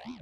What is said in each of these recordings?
Hey,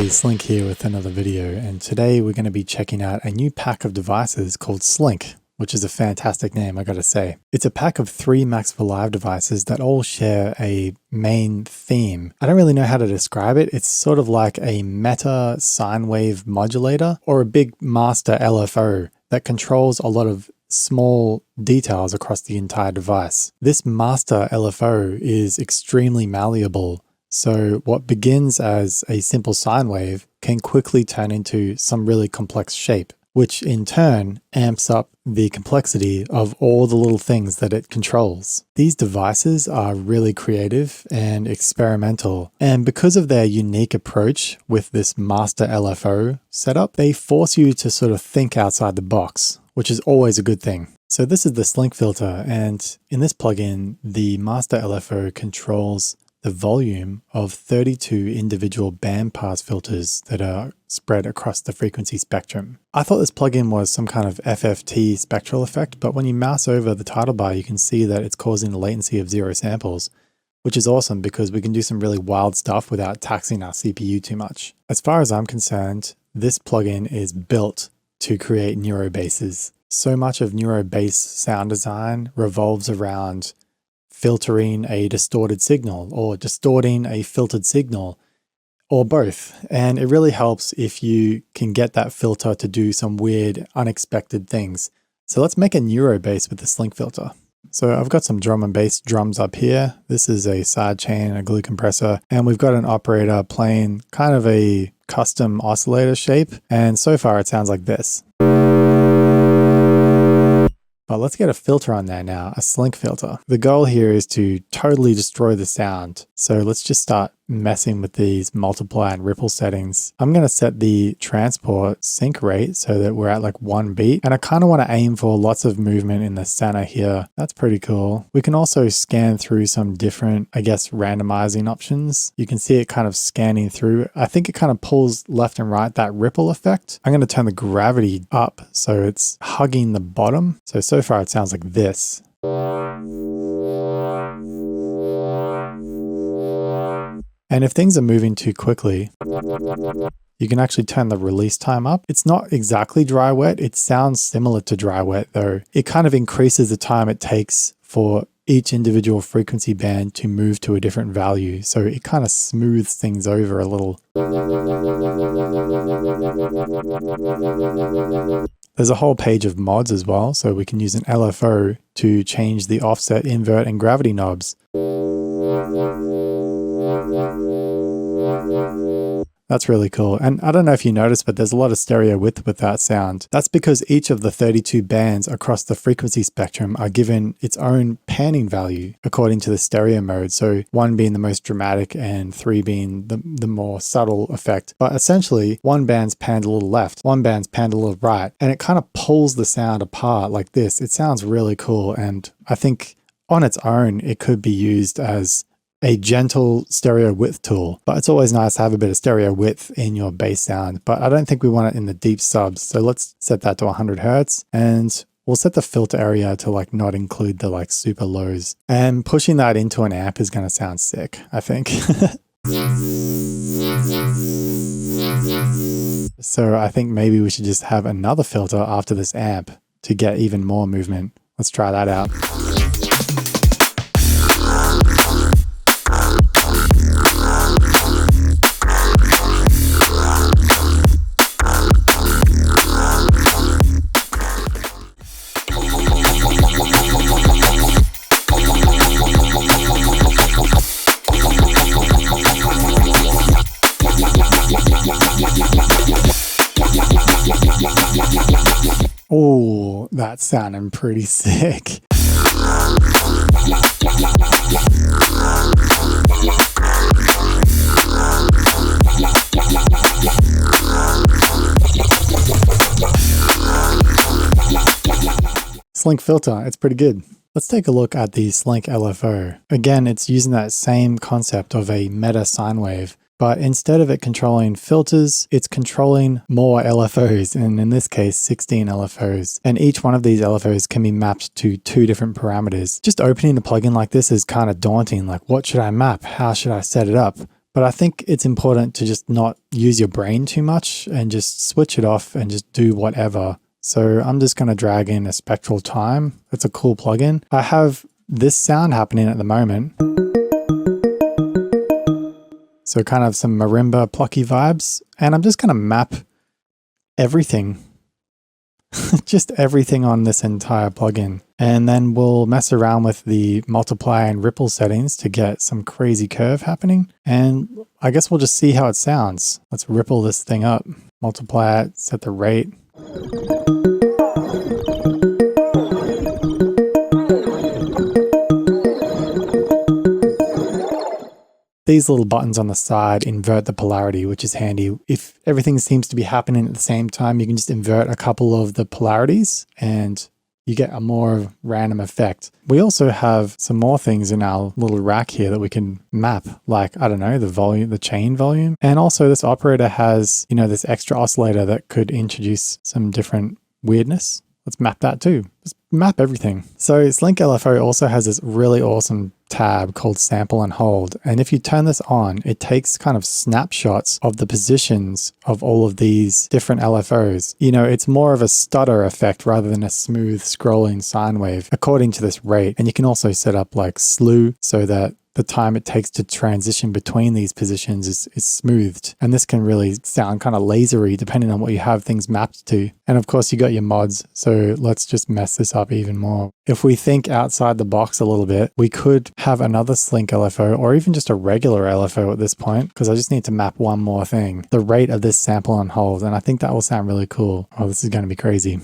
Slink here with another video, and today we're going to be checking out a new pack of devices called Slink, which is a fantastic name, I gotta say. It's a pack of 3 Max for Live devices that all share a main theme. I don't really know how to describe it. It's sort of like a meta sine wave modulator or a big master LFO that controls a lot of small details across the entire device. This master LFO is extremely malleable. So what begins as a simple sine wave can quickly turn into some really complex shape, which in turn amps up the complexity of all the little things that it controls. These devices are really creative and experimental, and because of their unique approach with this master LFO setup, they force you to sort of think outside the box, which is always a good thing. So this is the Slink Filter, and in this plugin, the master LFO controls the volume of 32 individual bandpass filters that are spread across the frequency spectrum. I thought this plugin was some kind of FFT spectral effect, but when you mouse over the title bar, you can see that it's causing a latency of 0 samples, which is awesome because we can do some really wild stuff without taxing our CPU too much. As far as I'm concerned, this plugin is built to create neuro basses. So much of neuro bass sound design revolves around filtering a distorted signal or distorting a filtered signal or both. And it really helps if you can get that filter to do some weird, unexpected things. So let's make a neuro bass with the Slink filter. So I've got some drum and bass drums up here. This is a sidechain, a glue compressor, and we've got an operator playing kind of a custom oscillator shape. And so far it sounds like this. But let's get a filter on there now, a Slink filter. The goal here is to totally destroy the sound. So let's just start messing with these multiply and ripple settings. I'm going to set the transport sync rate so that we're at like 1 beat. And I kind of want to aim for lots of movement in the center here. That's pretty cool. We can also scan through some different, I guess, randomizing options. You can see it kind of scanning through. I think it kind of pulls left and right, that ripple effect. I'm going to turn the gravity up so it's hugging the bottom. So far it sounds like this. And if things are moving too quickly, you can actually turn the release time up. It's not exactly dry wet. It sounds similar to dry wet though. It kind of increases the time it takes for each individual frequency band to move to a different value. So it kind of smooths things over a little. There's a whole page of mods as well. So we can use an LFO to change the offset, invert, and gravity knobs. That's really cool. And I don't know if you noticed, but there's a lot of stereo width with that sound. That's because each of the 32 bands across the frequency spectrum are given its own panning value according to the stereo mode. So 1 being the most dramatic and 3 being the more subtle effect. But essentially 1 band's panned a little left, 1 band's panned a little right, and it kind of pulls the sound apart like this. It sounds really cool. And I think on its own, it could be used as a gentle stereo width tool, but it's always nice to have a bit of stereo width in your bass sound, but I don't think we want it in the deep subs. So let's set that to 100 Hertz and we'll set the filter area to like not include the like super lows, and pushing that into an amp is going to sound sick, I think. So I think maybe we should just have another filter after this amp to get even more movement. Let's try that out. Oh, that's sounding pretty sick. Slink Filter, it's pretty good. Let's take a look at the Slink LFO. Again, it's using that same concept of a meta sine wave but instead of it controlling filters, it's controlling more LFOs, and in this case 16 LFOs, and each one of these LFOs can be mapped to 2 different parameters. Just opening the plugin like this is kind of daunting, like what should I map? How should I set it up? But I think it's important to just not use your brain too much and just switch it off and just do whatever. So I'm just going to drag in a spectral time. It's a cool plugin. I have this sound happening at the moment. So kind of some marimba plucky vibes. And I'm just going to map everything, just everything on this entire plugin. And then we'll mess around with the multiply and ripple settings to get some crazy curve happening. And I guess we'll just see how it sounds. Let's ripple this thing up, multiply it, set the rate. These little buttons on the side invert the polarity, which is handy. If everything seems to be happening at the same time, you can just invert a couple of the polarities and you get a more random effect. We also have some more things in our little rack here that we can map, like, I don't know, the volume, the chain volume. And also this operator has, you know, this extra oscillator that could introduce some different weirdness. Let's map that too. Just map everything. So Slink LFO also has this really awesome tab called sample and hold. And if you turn this on, it takes kind of snapshots of the positions of all of these different LFOs. You know, it's more of a stutter effect rather than a smooth scrolling sine wave according to this rate. And you can also set up like slew so that the time it takes to transition between these positions is smoothed. And this can really sound kind of lasery depending on what you have things mapped to. And of course you got your mods. So let's just mess this up even more. If we think outside the box a little bit, we could have another Slink LFO or even just a regular LFO at this point, because I just need to map one more thing, the rate of this sample and hold. And I think that will sound really cool. Oh, this is going to be crazy.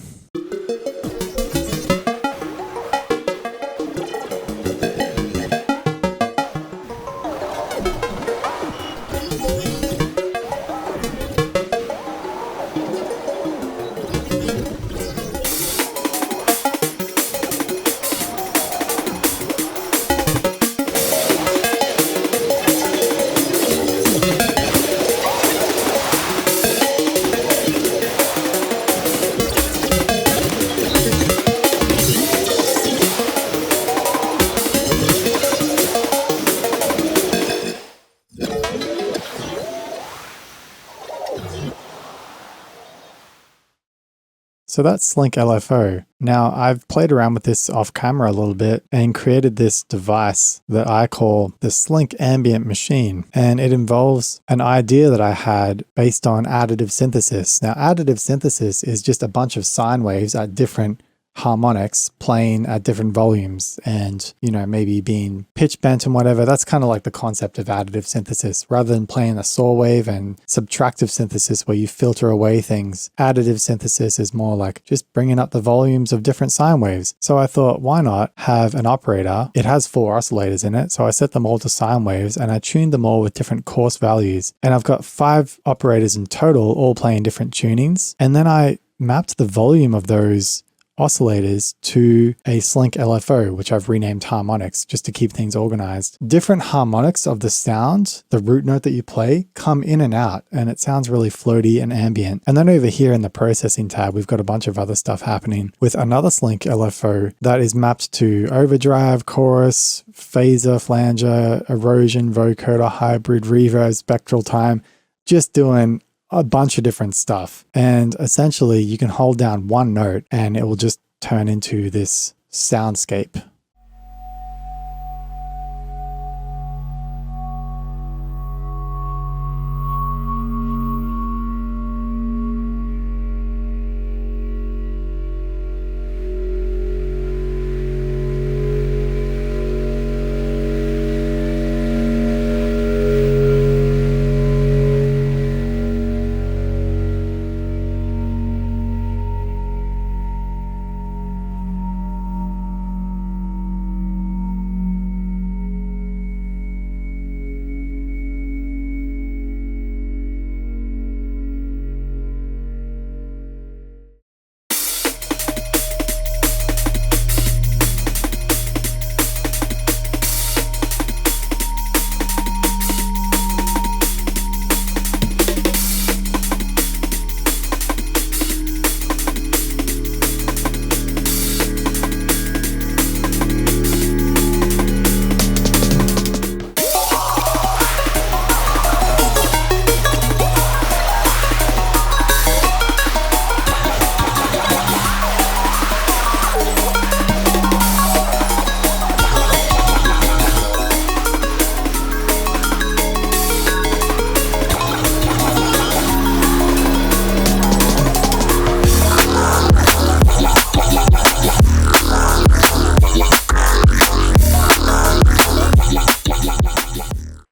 So that's Slink LFO. Now I've played around with this off camera a little bit and created this device that I call the Slink Ambient Machine. And it involves an idea that I had based on additive synthesis. Now additive synthesis is just a bunch of sine waves at different harmonics playing at different volumes and, you know, maybe being pitch bent and whatever. That's kind of like the concept of additive synthesis. Rather than playing a saw wave and subtractive synthesis where you filter away things, additive synthesis is more like just bringing up the volumes of different sine waves. So I thought, why not have an operator? It has 4 oscillators in it. So I set them all to sine waves and I tuned them all with different coarse values. And I've got 5 operators in total, all playing different tunings. And then I mapped the volume of those oscillators to a Slink LFO, which I've renamed harmonics just to keep things organized. Different harmonics of the sound, the root note that you play, come in and out, and it sounds really floaty and ambient. And then over here in the processing tab, we've got a bunch of other stuff happening with another Slink LFO that is mapped to overdrive, chorus, phaser, flanger, erosion, vocoder, hybrid, reverb, spectral time, just doing a bunch of different stuff. And essentially you can hold down one note and it will just turn into this soundscape.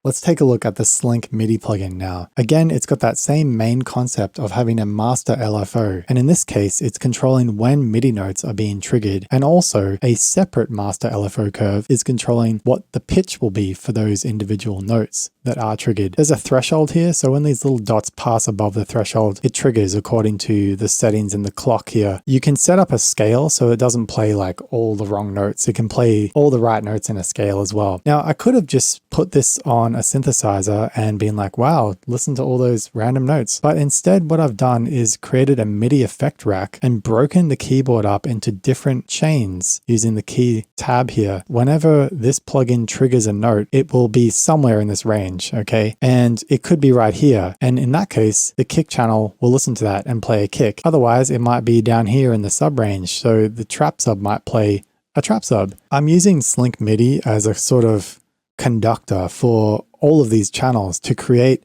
Let's take a look at the Slink MIDI plugin now. Again, it's got that same main concept of having a master LFO, and in this case, it's controlling when MIDI notes are being triggered, and also a separate master LFO curve is controlling what the pitch will be for those individual notes that are triggered. There's a threshold here, so when these little dots pass above the threshold, it triggers according to the settings in the clock here. You can set up a scale so it doesn't play like all the wrong notes. It can play all the right notes in a scale as well. Now, I could have just put this on a synthesizer and been like, wow, listen to all those random notes. But instead, what I've done is created a MIDI effect rack and broken the keyboard up into different chains using the key tab here. Whenever this plugin triggers a note, it will be somewhere in this range, okay? And it could be right here. And in that case, the kick channel will listen to that and play a kick. Otherwise, it might be down here in the sub range. So the trap sub might play a trap sub. I'm using Slink MIDI as a sort of conductor for all of these channels to create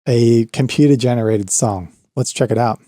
a computer generated song. Let's check it out.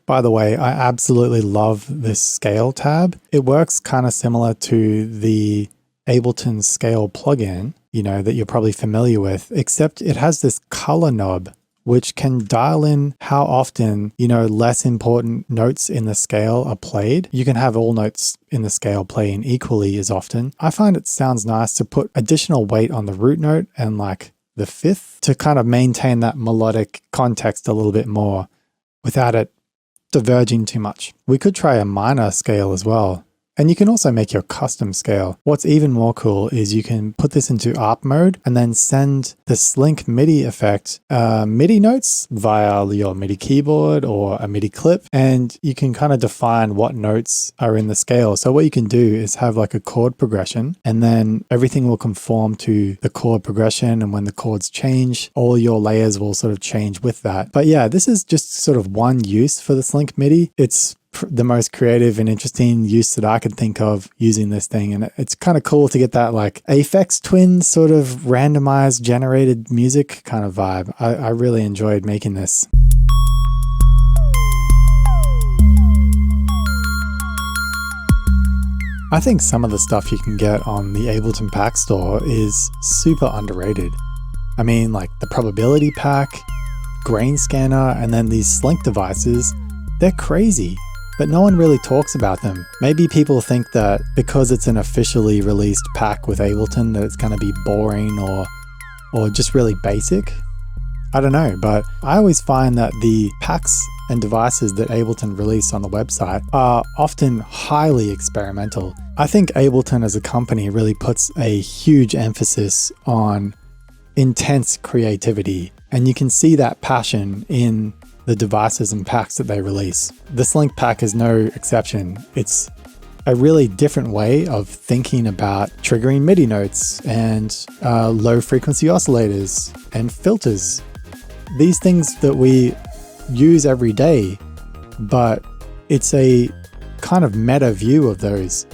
By the way, I absolutely love this scale tab. It works kind of similar to the Ableton scale plugin, you know, that you're probably familiar with, except it has this color knob, which can dial in how often, you know, less important notes in the scale are played. You can have all notes in the scale playing equally as often. I find it sounds nice to put additional weight on the root note and like the fifth to kind of maintain that melodic context a little bit more without it diverging too much. We could try a minor scale as well. And you can also make your custom scale. What's even more cool is you can put this into ARP mode and then send the Slink MIDI effect MIDI notes via your MIDI keyboard or a MIDI clip. And you can kind of define what notes are in the scale. So what you can do is have like a chord progression and then everything will conform to the chord progression. And when the chords change, all your layers will sort of change with that. But yeah, this is just sort of one use for the Slink MIDI. It's the most creative and interesting use that I could think of using this thing, and it's kind of cool to get that like Aphex Twin sort of randomized generated music kind of vibe. I really enjoyed making this. I think some of the stuff you can get on the Ableton Pack Store is super underrated. I mean, like the probability pack, grain scanner, and then these Slink devices, they're crazy. But no one really talks about them. Maybe people think that because it's an officially released pack with Ableton that it's going to be boring or just really basic. I don't know, but I always find that the packs and devices that Ableton release on the website are often highly experimental. I think Ableton as a company really puts a huge emphasis on intense creativity, and you can see that passion in the devices and packs that they release. The Slink pack is no exception. It's a really different way of thinking about triggering MIDI notes and low frequency oscillators and filters. These things that we use every day, but it's a kind of meta view of those.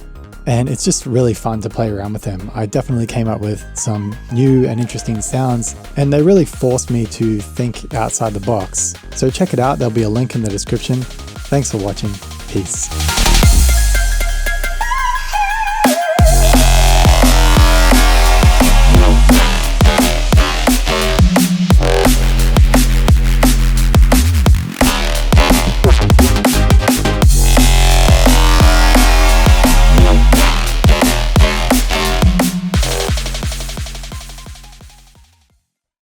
And it's just really fun to play around with them. I definitely came up with some new and interesting sounds, and they really forced me to think outside the box. So check it out. There'll be a link in the description. Thanks for watching. Peace.